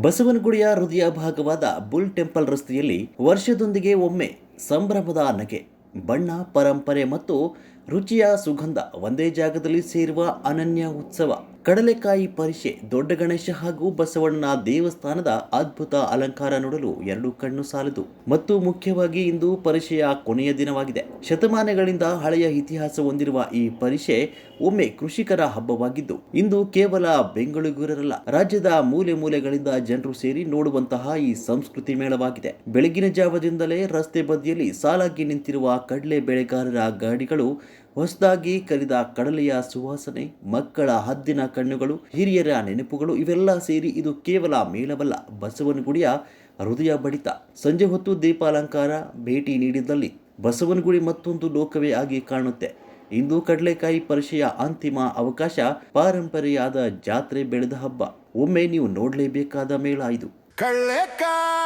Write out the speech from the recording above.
ಬಸವನಗುಡಿಯ ಹೃದಯ ಭಾಗವಾದ bull temple ರಸ್ತೆಯಲ್ಲಿ ವರ್ಷದೊಂದಿಗೆ ಒಮ್ಮೆ ಸಂಭ್ರಮದ ನಗೆ, ಬಣ್ಣ, ಪರಂಪರೆ ಮತ್ತು ರುಚಿಯ ಸುಗಂಧ ಒಂದೇ ಜಾಗದಲ್ಲಿ ಸೇರುವ ಅನನ್ಯ ಉತ್ಸವ. ಕಡಲೆಕಾಯಿ ಪರಿಷೆ, ದೊಡ್ಡ ಗಣೇಶ ಹಾಗೂ ಬಸವಣ್ಣನ ದೇವಸ್ಥಾನದ ಅದ್ಭುತ ಅಲಂಕಾರ ನೋಡಲು ಎರಡು ಕಣ್ಣು ಸಾಲದು. ಮತ್ತು ಮುಖ್ಯವಾಗಿ ಇಂದು ಪರಿಷೆಯ ಕೊನೆಯ ದಿನವಾಗಿದೆ. ಶತಮಾನಗಳಿಂದ ಹಳೆಯ ಇತಿಹಾಸ ಹೊಂದಿರುವ ಈ ಪರಿಷೆ ಒಮ್ಮೆ ಕೃಷಿಕರ ಹಬ್ಬವಾಗಿದ್ದು, ಇಂದು ಕೇವಲ ಬೆಂಗಳೂರಲ್ಲ, ರಾಜ್ಯದ ಮೂಲೆ ಮೂಲೆಗಳಿಂದ ಜನರು ಸೇರಿ ನೋಡುವಂತಹ ಈ ಸಂಸ್ಕೃತಿ ಮೇಳವಾಗಿದೆ. ಬೆಳಗಿನ ಜಾವದಿಂದಲೇ ರಸ್ತೆ ಬದಿಯಲ್ಲಿ ಸಾಲಾಗಿ ನಿಂತಿರುವ ಕಡಲೆ ಬೆಳೆಗಾರರ ಗಾಡಿಗಳು, ಹೊಸದಾಗಿ ಕರಿದ ಕಡಲೆಯ ಸುವಾಸನೆ, ಮಕ್ಕಳ ಹದ್ದಿನ ಕಣ್ಣುಗಳು, ಹಿರಿಯರ ನೆನಪುಗಳು ಇವೆಲ್ಲ ಸೇರಿ ಇದು ಕೇವಲ ಮೇಳವಲ್ಲ, ಬಸವನಗುಡಿಯ ಹೃದಯ ಬಡಿತ. ಸಂಜೆ ಹೊತ್ತು ದೀಪಾಲಂಕಾರ ಭೇಟಿ ನೀಡಿದಲ್ಲಿ ಬಸವನಗುಡಿ ಮತ್ತೊಂದು ಲೋಕವೇ ಆಗಿ ಕಾಣುತ್ತೆ. ಇಂದು ಕಡಲೆಕಾಯಿ ಪರಿಷೆಯ ಅಂತಿಮ ಅವಕಾಶ, ಪಾರಂಪರೆಯಾದ ಜಾತ್ರೆ ಬೆಳೆದ ಹಬ್ಬ. ಒಮ್ಮೆ ನೀವು ನೋಡಲೇಬೇಕಾದ ಮೇಳ ಇದು. ಕಡಲೆಕಾಯಿ